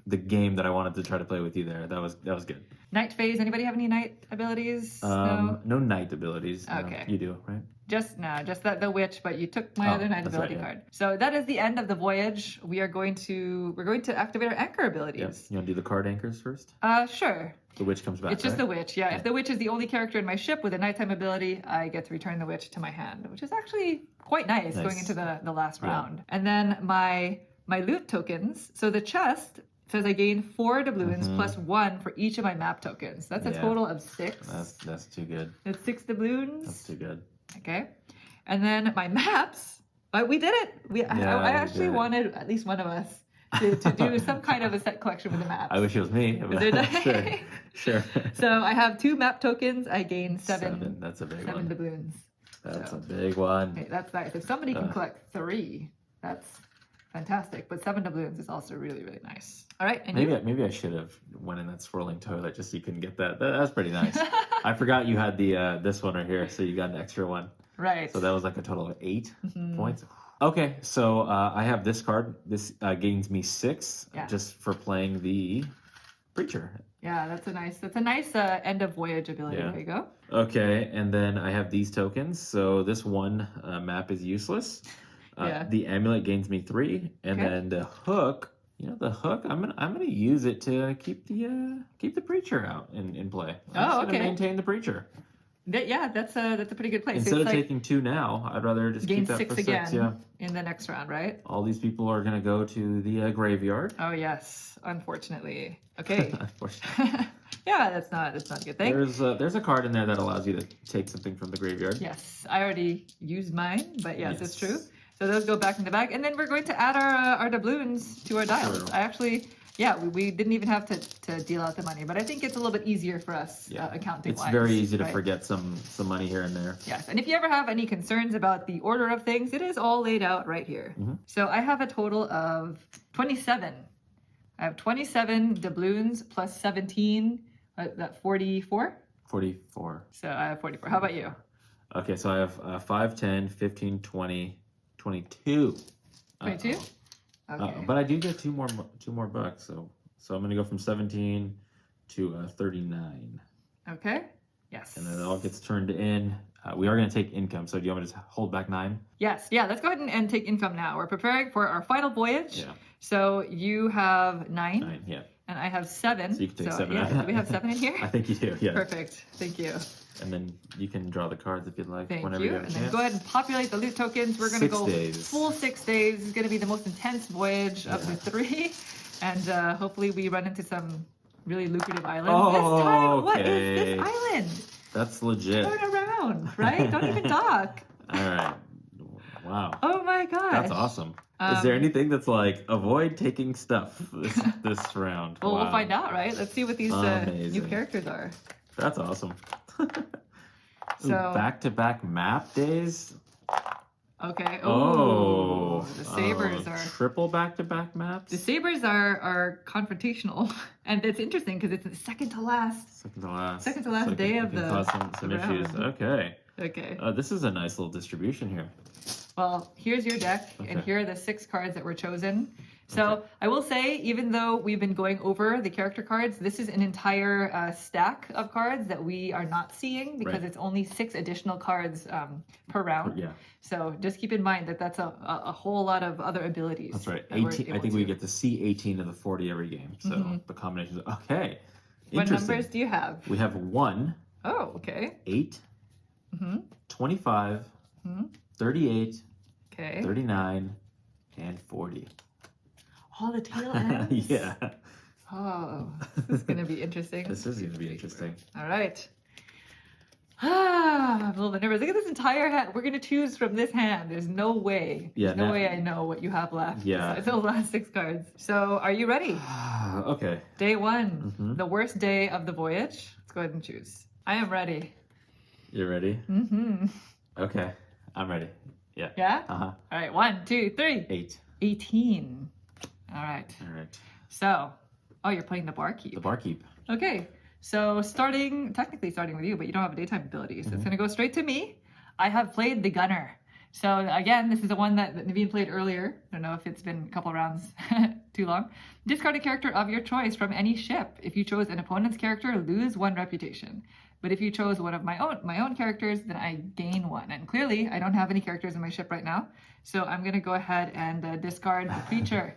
the game that I wanted to try to play with you there. That was good. Night phase. Anybody have any night abilities? No. No night abilities. No. Okay. You do, right? Just that the witch, but you took my Oh, other night that's ability right, yeah. card. So that is the end of the voyage. We're going to activate our anchor Yep. abilities. You want to do the card anchors first? Sure. The witch comes back. It's just right? the witch. Yeah. If the witch is the only character in my ship with a nighttime ability, I get to return the witch to my hand, which is actually quite nice. Nice. Going into the last Yeah. round. And then my loot tokens. So the chest says I gain 4 doubloons plus 1 for each of my map tokens. That's a Yeah. total of 6. That's too good. That's 6 doubloons. That's too good. Okay. And then my maps, but we did it. I we actually did it. wanted at least one of us to do some kind of a set collection with the maps. I wish it was me. but it- sure. So I have 2 map tokens. I gain 7 That's a big 7 one. doubloons. That's So- a big one. Okay, that's nice. If somebody can collect 3, that's fantastic. But 7 doubloons is also really, really nice. All right. And Maybe I should have went in that swirling toilet just so you couldn't get that. That's pretty nice. I forgot you had the this one right here, so you got an extra one. right. So that was like a total of 8 Mm-hmm. points. Okay, so I have this card. This gains me 6 Yeah. just for playing the preacher. Yeah, that's a nice end of voyage ability. Yeah. There you go. Okay, and then I have these tokens. So this one map is useless. Yeah. The amulet gains me 3, and Okay. then the hook You know, the hook. I'm gonna use it to keep the preacher out in play. I'm just gonna maintain the preacher. That's a pretty good play. Instead so of it's taking 2 now, I'd rather just gain keep that 6 for 6. again Yeah. in the next round, right? All these people are gonna go to the graveyard. Oh yes, unfortunately. Okay. Unfortunately. Yeah, that's not a good thing. There's a card in there that allows you to take something from the graveyard. Yes, I already used mine, but yes, Yes. it's true. So those go back in the bag, and then we're going to add our doubloons to our dials. True. I actually, we didn't even have to deal out the money, but I think it's a little bit easier for us accounting wise. It's very easy to forget some money here and there. Yes, and if you ever have any concerns about the order of things, it is all laid out right here. Mm-hmm. So I have a total of 27. I have 27 doubloons plus 17, that 44? 44. So I have 44. How about you? Okay, so I have 5, 10, 15, 20, 22. 22? Okay. But I do get two more bucks, so I'm gonna go from 17 to 39. Okay. Yes. And then it all gets turned in. We are gonna take income. So do you want me to just hold back 9? Yes. Yeah. Let's go ahead and take income now. We're preparing for our final voyage. Yeah. So you have 9. 9. Yeah. And I have 7. So you can take 7. Yeah, do we have 7 in here? I think you do. Yeah. Perfect. Thank you. And then you can draw the cards if you'd like. Thank whenever you. you have a And chance. then go ahead and populate the loot tokens. We're going to 6 go days. full 6 days. It's going to be the most intense voyage of the 3. And hopefully we run into some really lucrative islands. Oh, this time, what okay. is this island? That's legit. Turn around, right? Don't even talk. All right. Wow. Oh my gosh. That's awesome. Is there anything that's like avoid taking stuff this round? Well, Wow. we'll find out, right? Let's see what these new Amazing. characters are. That's awesome. So back-to-back map days. Okay. Oh, the sabers are triple back-to-back maps. the sabers are confrontational, and it's interesting because it's the second to last. Second to last. Second to last So day it of can the cause some issues. round. Okay. Okay. This is a nice little distribution here. Well, here's your deck, and Okay. here are the 6 cards that were chosen. So Okay. I will say, even though we've been going over the character cards, this is an entire stack of cards that we are not seeing because Right. it's only 6 additional cards per round. Yeah, So just keep in mind that that's a whole lot of other abilities. that's right. that we're 18. I able think we to. get to see 18 of the 40 every game. So the combinations. Okay. What Interesting. numbers do you have? We have 1, Oh, okay. 8, Mm-hmm. 25, Mhm. 38, Okay. 39, and 40. All the tail ends? Yeah. Oh, this is going to be interesting. This is going to be interesting. All right. I'm a little bit nervous. Look at this entire hand. We're going to choose from this hand. There's no way. Yeah, There's no now- way I know what you have left. Yeah. It's the last 6 cards. So are you ready? Okay. Day 1, Mhm. the worst day of the voyage. Let's go ahead and choose. I am ready. You ready? Mm-hmm. Okay. I'm ready. Yeah. Yeah? Uh-huh. All right. 1, 2, 3. 8. 18. All right. All right. So, oh, you're playing the barkeep. The barkeep. Okay, so technically starting with you, but you don't have a daytime ability, so it's going to go straight to me. I have played the gunner. So again, this is the one that Naveen played earlier. I don't know if it's been a couple rounds too long. Discard a character of your choice from any ship. If you chose an opponent's character, lose 1 reputation. But if you chose one of my own characters, then I gain 1. And clearly, I don't have any characters in my ship right now, so I'm going to go ahead and discard the creature.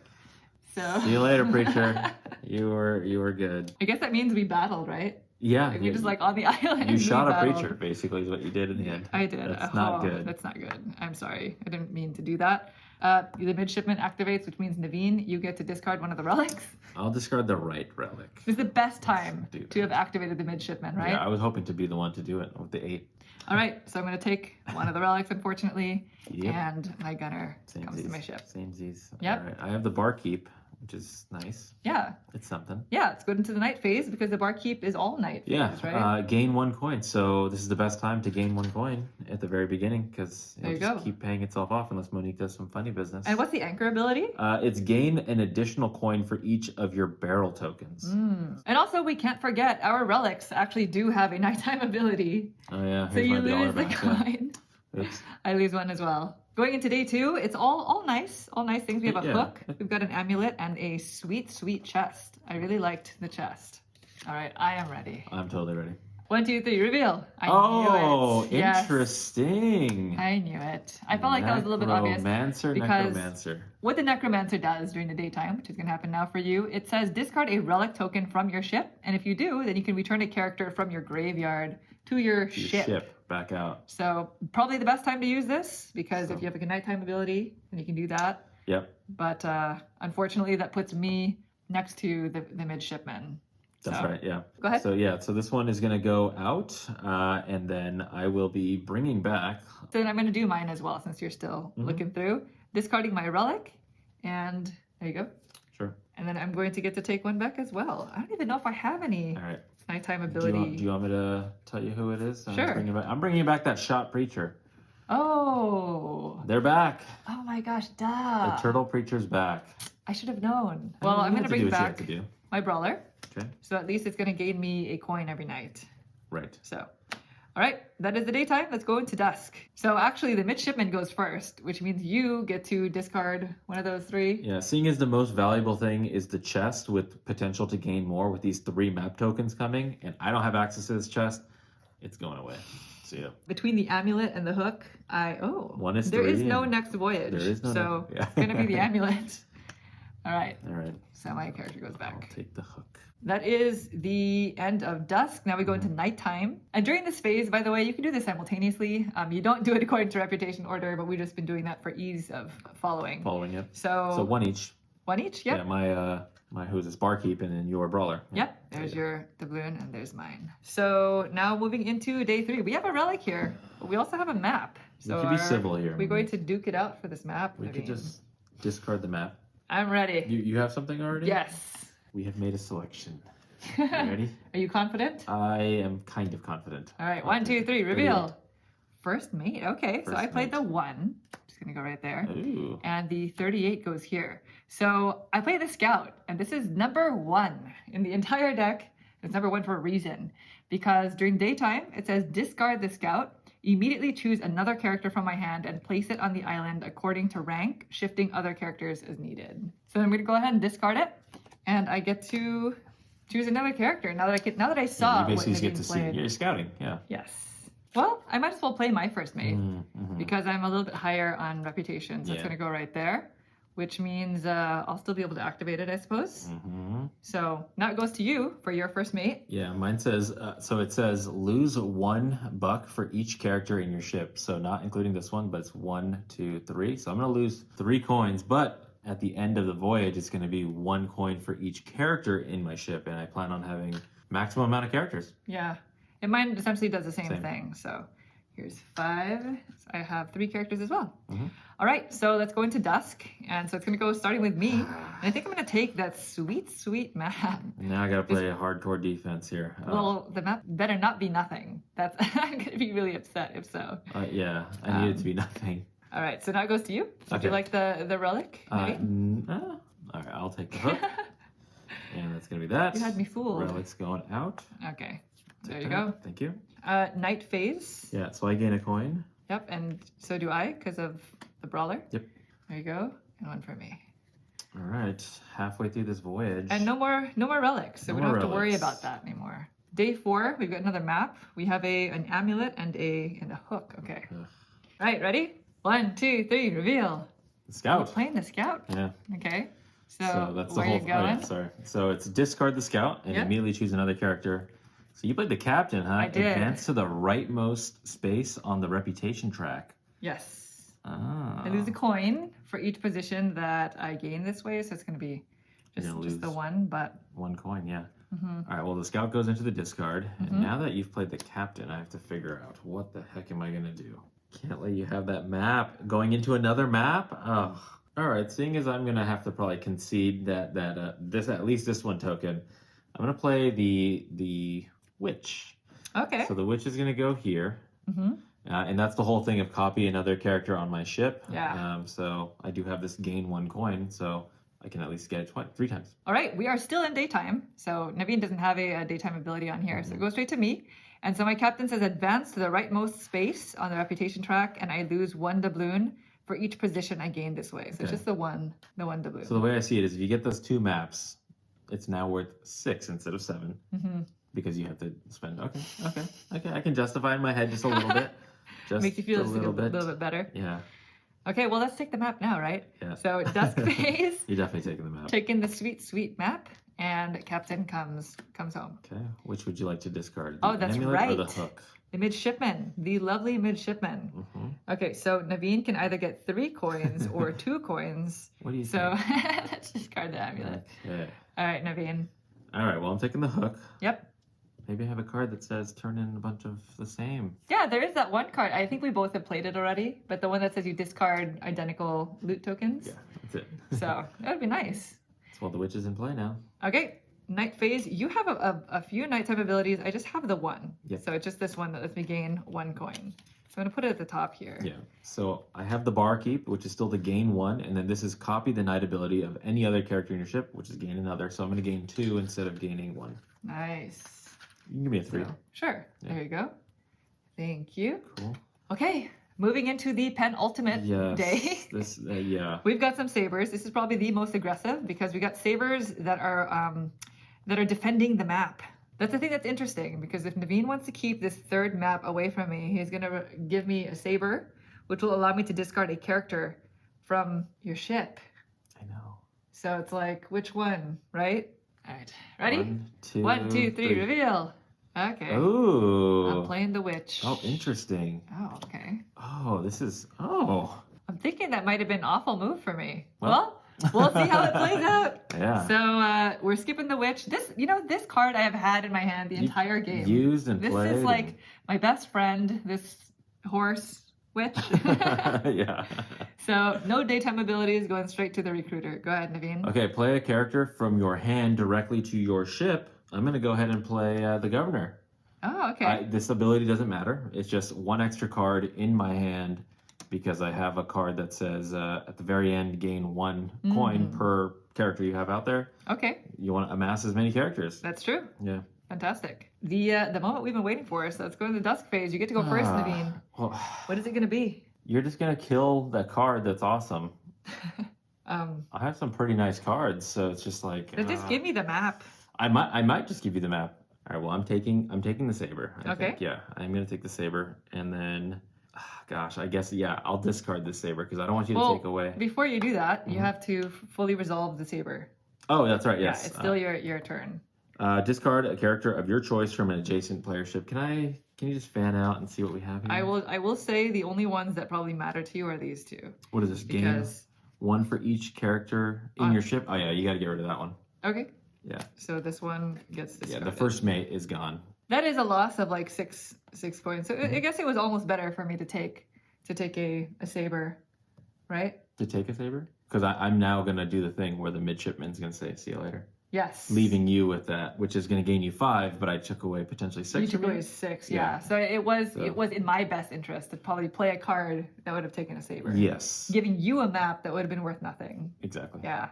So See you later, preacher. You were good. I guess that means we battled, right? Yeah. Like, we're just like on the island. You we shot a battled. preacher, basically, is what you did in the end. I did. That's not good. That's not good. I'm sorry. I didn't mean to do that. The midshipman activates, which means Naveen, you get to discard one of the relics. I'll discard the right relic. This is the best time Do to have activated the midshipman, right? Yeah, I was hoping to be the one to do it with the 8. All right, so I'm going to take one of the relics, unfortunately, Yep. and my gunner comes to my ship. Samesies. Yep. All right. I have the barkeep, which is nice. Yeah, It's something. it's good into the night phase because the barkeep is all night phase, Yeah. right? Gain 1 coin. So this is the best time to gain 1 coin at the very beginning because There it'll you just go. keep paying itself off unless Monique does some funny business. And what's the anchor ability? It's gain an additional coin for each of your barrel tokens. And also, we can't forget our relics actually do have a nighttime ability. Oh yeah. So here's you my dollar lose the back, yeah. coin. Oops. I lose 1 as well. Going into day 2, it's all nice things. We have a Yeah. hook, we've got an amulet, and a sweet chest. I really liked the chest. All right, I am ready. I'm totally ready. 1, 2, 3, reveal. I Oh, knew it. Yes. interesting. I knew it. I felt like that was a little bit obvious. Necromancer. What the Necromancer does during the daytime, which is going to happen now for you, it says discard a relic token from your ship, and if you do, then you can return a character from your graveyard to your ship. Back out. So probably the best time to use this, because if you have like a nighttime ability, then you can do that. Yep. But unfortunately, that puts me next to the midshipman. That's right, yeah. Go ahead. So this one is going to go out, and then I will be bringing back... So then I'm going to do mine as well, since you're still looking through. Discarding my relic, and there you go. Sure. And then I'm going to get to take one back as well. I don't even know if I have any nighttime ability. Do you want me to tell you who it is? Sure. I'm bringing back that shot preacher. Oh. They're back. Oh my gosh, duh. The turtle preacher's back. I should have known. Well, I'm going to bring back my brawler. Okay. So at least it's going to gain me a coin every night. Right. So, all right, that is the daytime. Let's go into dusk. So actually the midshipman goes first, which means you get to discard one of those 3. Yeah, seeing as the most valuable thing is the chest with potential to gain more with these 3 map tokens coming, and I don't have access to this chest, it's going away. See ya. Between the amulet and the hook, one is there 3 is no next voyage. There is no so it's going to be the amulet. All right. All right. So my character goes back. I'll take the hook. That is the end of dusk. Now we go into nighttime. And during this phase, by the way, you can do this simultaneously. You don't do it according to reputation order, but we've just been doing that for ease of following. Yep. So one each. One each, yep. Yeah, my who's this barkeep and then your brawler. Yep, there's your doubloon and there's mine. So now moving into day 3. We have a relic here, but we also have a map. So we can be civil here. We're going to duke it out for this map. We could just discard the map. I'm ready. You have something already? Yes. We have made a selection. You ready? Are you confident? I am kind of confident. All right, 1, 2, 3, reveal. First mate. Okay, so I played mate. the 1. Just gonna go right there. Ooh. And the 38 goes here. So I play the scout, and this is number 1 in the entire deck. It's number 1 for a reason, because during daytime it says discard the scout. Immediately choose another character from my hand and place it on the island according to rank, shifting other characters as needed. So I'm going to go ahead and discard it, and I get to choose another character. Now that I saw you basically what get to played. see. You're scouting, yeah. Yes. Well, I might as well play my first mate because I'm a little bit higher on reputation, so it's going to go right there, which means I'll still be able to activate it, I suppose. So now it goes to you for your first mate. Yeah, mine says, so it says lose $1 for each character in your ship. So not including this one, but it's 1, 2, 3. So I'm going to lose 3 coins, but at the end of the voyage, it's going to be 1 coin for each character in my ship. And I plan on having maximum amount of characters. Yeah, and mine essentially does the same thing. So here's 5. So I have 3 characters as well. All right, so let's go into dusk. And so it's going to go starting with me. And I think I'm going to take that sweet, sweet map. Now I got to play a hardcore defense here. Well, the map better not be nothing. That's I'm going to be really upset if so. Yeah, I need it to be nothing. All right, so now it goes to you. So would you like the relic? All right, I'll take the hook. And that's going to be that. You had me fooled. Relic's going out. Okay, there you go. Thank you. Night phase. Yeah, so I gain a coin. Yep, and so do I because of the brawler. Yep. There you go, and 1 for me. All right, halfway through this voyage. And no more relics, so we don't have to worry about that anymore. Day 4, we've got another map. We have an amulet and a hook. Okay. All right, ready? 1, 2, 3, reveal. The scout. You're playing the scout? Yeah. Okay. So that's where the whole. you going? Oh, yeah, sorry. So it's discard the scout and immediately choose another character. So you played the captain, huh? I did. Advance to the rightmost space on the reputation track. Yes. Ah. I lose a coin for each position that I gain this way, so it's going to be just the 1, but 1 coin, yeah. All right, well, the scout goes into the discard, and now that you've played the captain, I have to figure out what the heck am I going to do? Can't let you have that map. Going into another map? Ugh. All right, seeing as I'm going to have to probably concede that at least this 1 token, I'm going to play the witch. Okay. So the witch is going to go here. And that's the whole thing of copy another character on my ship. Yeah. So I do have this gain 1 coin, so I can at least get it 3 times. All right, we are still in daytime. So Naveen doesn't have a daytime ability on here, so it goes straight to me. And so my captain says advance to the rightmost space on the reputation track, and I lose 1 doubloon for each position I gain this way. So it's just the one doubloon. So the way I see it is if you get those 2 maps, it's now worth 6 instead of 7. because you have to spend. Okay. I can justify in my head just a little bit. Just Makes you feel a little bit. better. Yeah. Okay, well, let's take the map now, right? Yeah. So dusk phase. You're definitely taking the map. Taking the sweet map, and Captain comes home. Okay. Which would you like to discard? Oh, that's amulet or right. the hook? The midshipman, the lovely midshipman. Mm-hmm. Okay, so Naveen can either get 3 coins or 2 coins. What do you So think? let's discard the amulet. Okay. All right, Naveen. All right. Well, I'm taking the hook. Yep. Maybe I have a card that says turn in a bunch of the same. Yeah, there is that one card. I think we both have played it already, but the one that says you discard identical loot tokens. Yeah, that's it. So that would be nice. Well, the witch is in play now. Okay, night phase. You have a few nighttime abilities. I just have the one. Yep. So it's just this one that lets me gain 1 coin. So I'm going to put it at the top here. Yeah. So I have the barkeep, which is still the gain 1, and then this is copy the night ability of any other character in your ship, which is gain another. So I'm going to gain 2 instead of gaining 1. Nice. You can give me a 3. So, sure. Yeah. There you go. Thank you. Cool. Okay, moving into the penultimate Yes. day. This, yeah. We've got some sabers. This is probably the most aggressive because we got sabers that are defending the map. That's the thing that's interesting because if Naveen wants to keep this 3rd map away from me, he's gonna give me a saber, which will allow me to discard a character from your ship. I know. So it's like, which one, right? All right, ready? 1, 2, 1, 2, 3, reveal. Okay. Ooh. I'm playing the witch. Oh, interesting. Oh, okay. Oh, this is. Oh. I'm thinking that might have been an awful move for me. Well. We'll see how it plays out. Yeah. So we're skipping the witch. This card I have had in my hand the entire game. Used and played. This is like my best friend, this horse witch. Yeah. So no daytime abilities, going straight to the recruiter. Go ahead, Naveen. Okay, play a character from your hand directly to your ship. I'm going to go ahead and play the governor. Oh, okay. This ability doesn't matter. It's just 1 extra card in my hand because I have a card that says at the very end, gain 1 coin per character you have out there. Okay, You want to amass as many characters. that's true. Yeah. Fantastic. The moment we've been waiting for, so let's go into the dusk phase. You get to go first, Naveen. Well, What is it going to be? you're just going to kill that card that's awesome. I have some pretty nice cards, so it's just like... Just give me the map. I might just give you the map. All right, well, I'm taking the saber. I Okay. think. Yeah, I'm going to take the saber, and then... Gosh, I guess, yeah, I'll discard this saber because I don't want you to take away. Before you do that, you have to fully resolve the saber. Oh, that's right, yes. Yeah, it's still your turn. Discard a character of your choice from an adjacent player ship. Can you just fan out and see what we have here? I will say the only ones that probably matter to you are these 2. What is this? Game Because 1 for each character in your ship? Oh, yeah, you got to get rid of that one. okay. Yeah. So this one gets discarded. Yeah, the first mate is gone. That is a loss of like six coins. So I guess it was almost better for me to take a saber, right? To take a saber? Because I'm now going to do the thing where the midshipman's going to say, see you later. Yes. Leaving you with that, which is going to gain you 5, but I took away potentially 6. You took away 6, yeah. So it was in my best interest to probably play a card that would have taken a saber. Yes. Giving you a map that would have been worth nothing. Exactly. Yeah.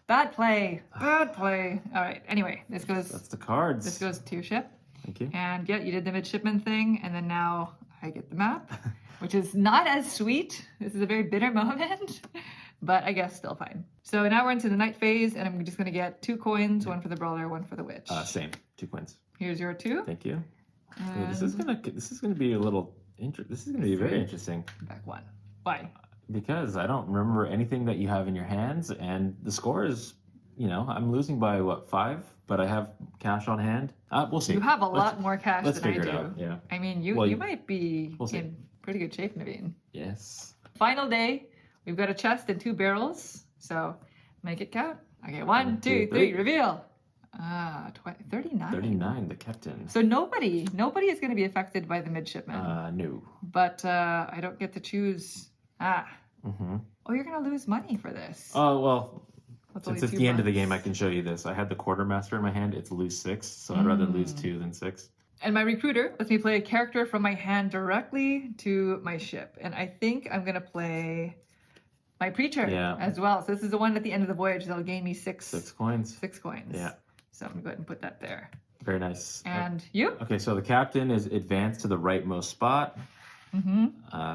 Bad play. Bad play. All right. Anyway, That's the cards. This goes to your ship. Thank you. And yeah, you did the midshipman thing, and then now I get the map, which is not as sweet. This is a very bitter moment, but I guess still fine. So now we're into the night phase, and I'm just going to get 2 coins, 1 for the brawler, 1 for the witch. Same. 2 coins. Here's your 2. Thank you. Ooh, this is gonna be a little. This is gonna be very interesting. Back 1. Why? Because I don't remember anything that you have in your hands, and the score is, I'm losing by what, 5? But I have cash on hand. We'll see. You have a lot more cash let's than I figure do. it out. Yeah. I mean, you might be in pretty good shape, Naveen. Yes. Final day. We've got a chest and 2 barrels, so make it count. Okay, 1, 2, 3, reveal. 39. 39, the captain. So nobody is going to be affected by the midshipman. No. But I don't get to choose. Mm-hmm. Oh, you're going to lose money for this. Oh, well, That's since only it's 2 the end of the bucks. game, I can show you this. I had the quartermaster in my hand. It's lose 6, so I'd rather lose 2 than 6. And my recruiter lets me play a character from my hand directly to my ship. And I think I'm going to play my preacher as well. So this is the one at the end of the voyage that'll gain me 6 coins. 6 coins. Yeah. So I'm going to go ahead and put that there. Very nice. And you? Okay, so the captain is advanced to the rightmost spot. Mm-hmm.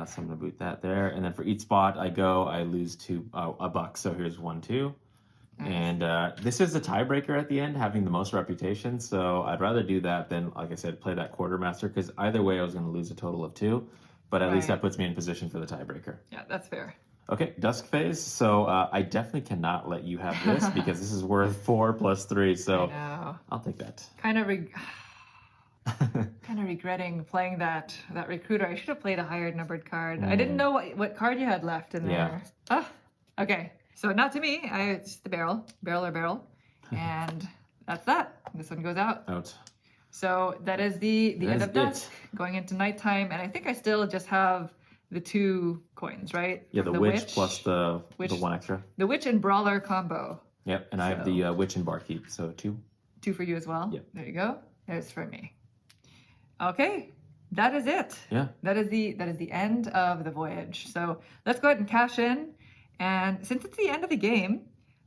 So I'm going to boot that there. And then for each spot I lose 2, $1. So here's 1, 2. And this is the tiebreaker at the end, having the most reputation. So I'd rather do that than, like I said, play that quartermaster, because either way I was going to lose a total of 2. But at least that puts me in position for the tiebreaker. Yeah, that's fair. Okay, Dusk Phase. So I definitely cannot let you have this because this is worth 4 plus 3. So I'll take that. Kind of regretting playing that recruiter. I should have played a higher numbered card. I didn't know what card you had left in there. Okay. So not to me. It's the barrel or barrel, and that's that. This one goes out. So that is the end of dusk, going into nighttime, and I think I still just have the 2 coins, right? Yeah, the witch plus the 1 extra. The witch and brawler combo. Yep, and I have the witch and barkeep, so 2. 2 for you as well. Yep. There you go. There's for me. Okay, that is it. Yeah. That is the end of the voyage. So let's go ahead and cash in. And since it's the end of the game,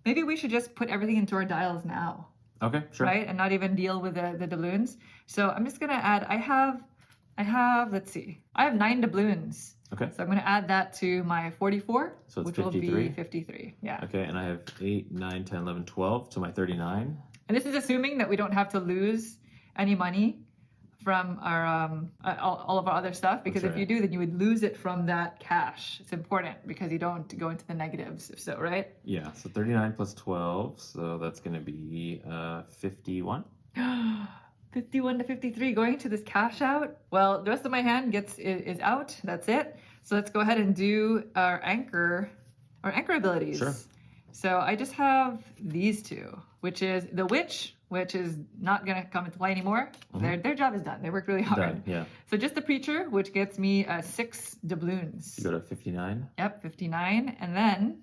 maybe we should just put everything into our dials now. Okay, sure. Right, and not even deal with the doubloons. So I'm just gonna add. I have. Let's see. I have 9 doubloons. Okay. So I'm gonna add that to my 44, so it's which 53. will be 53. Yeah. Okay, and I have 8, 9, 10, 11, 12 to my 39. And this is assuming that we don't have to lose any money from our all of our other stuff, because if you do, then you would lose it from that cash. It's important because you don't go into the negatives if so, right? Yeah, so 39 plus 12, so that's going to be 51. 51 to 53 going to this cash out. Well, the rest of my hand is out. That's it. So let's go ahead and do our anchor abilities. Sure. So I just have these 2, which is the witch, which is not going to come into play anymore. Their job is done. They worked really hard. Done, yeah. So just the preacher, which gets me 6 doubloons. You go to 59. Yep, 59. And then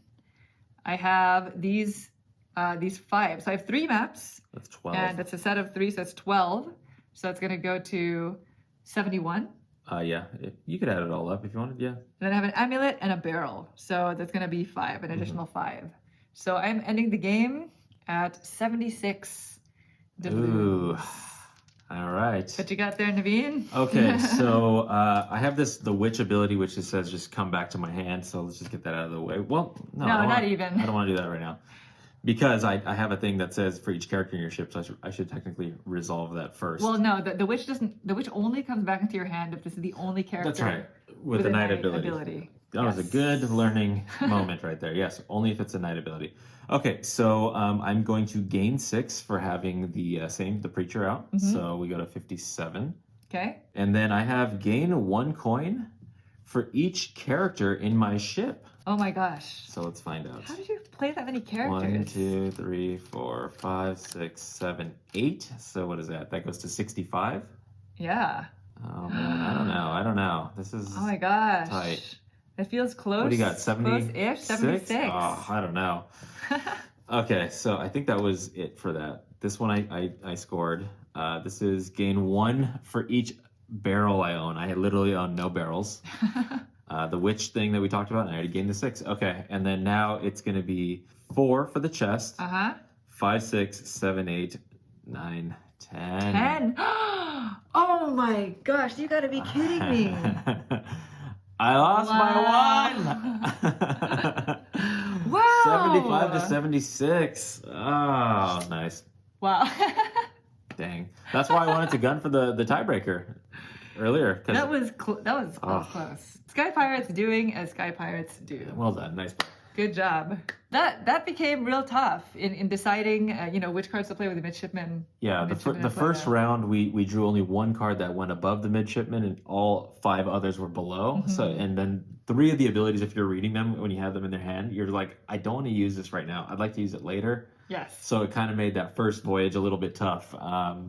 I have these 5. So I have 3 maps. That's 12. And it's a set of 3, so it's 12. So it's going to go to 71. Yeah, you could add it all up if you wanted, yeah. And then I have an amulet and a barrel. So that's going to be 5, an additional 5. So I'm ending the game at 76 doubloons. Ooh, all right. What you got there, Naveen? Okay, so I have the witch ability, which just says just come back to my hand. So let's just get that out of the way. Well, no, not even. I don't want to do that right now. Because I have a thing that says for each character in your ship, so I should technically resolve that first. Well, no, the witch doesn't. The witch only comes back into your hand if this is the only character. That's right, with the knight ability. That was a good learning moment right there. Yes, only if it's a knight ability. Okay, so I'm going to gain 6 for having the preacher out. So we go to 57. Okay. And then I have gain 1 coin for each character in my ship. Oh my gosh. So let's find out. How did you play that many characters? 1, 2, 3, 4, 5, 6, 7, 8. So what is that? That goes to 65? Yeah. Oh man, I don't know. This is oh my gosh. tight. It feels close. What do you got? 76? 76. Oh, I don't know. Okay, so I think that was it for that. This one I scored. This is gain 1 for each barrel I own. I literally own no barrels. The witch thing that we talked about, and I already gained the 6. Okay, and then now it's going to be 4 for the chest. 5, 6, 7, 8, 9, 10. 10. Oh my gosh, you got to be kidding me. I lost my 1. Wow. 75 to 76. Oh, nice. Wow. Dang. That's why I wanted to gun for the tiebreaker earlier. That was close. Sky Pirates doing as Sky Pirates do. Well done. Nice play. Good job. That became real tough in deciding, which cards to play with the midshipman. Yeah, the first round we drew only 1 card that went above the midshipman, and all 5 others were below. So and then 3 of the abilities, if you're reading them when you have them in their hand, you're like, I don't want to use this right now. I'd like to use it later. Yes. So it kind of made that first voyage a little bit tough.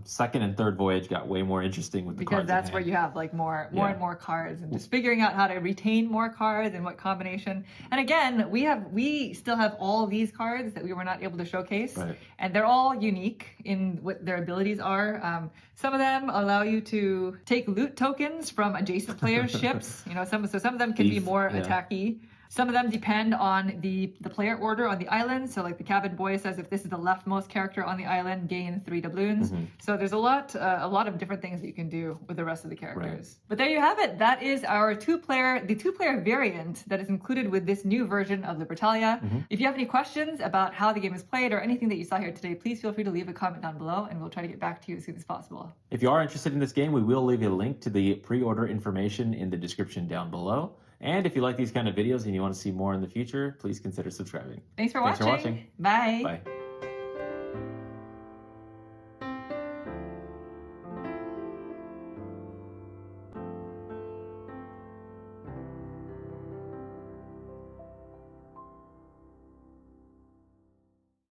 Second and third voyage got way more interesting with the cards. Because that's where you have like more and more cards, and just figuring out how to retain more cards and what combination. And again, we still have all these cards that we were not able to showcase, and they're all unique in what their abilities are. Some of them allow you to take loot tokens from adjacent players' ships. Some of them can be more attacky. Some of them depend on the player order on the island. So like the cabin boy says, if this is the leftmost character on the island, gain 3 doubloons. So there's a lot of different things that you can do with the rest of the characters. But there you have it. That is our the two-player variant that is included with this new version of Libertalia. If you have any questions about how the game is played or anything that you saw here today, please feel free to leave a comment down below and we'll try to get back to you as soon as possible. If you are interested in this game, we will leave a link to the pre-order information in the description down below. And if you like these kind of videos and you want to see more in the future, please consider subscribing. Thanks for watching. Bye. Bye.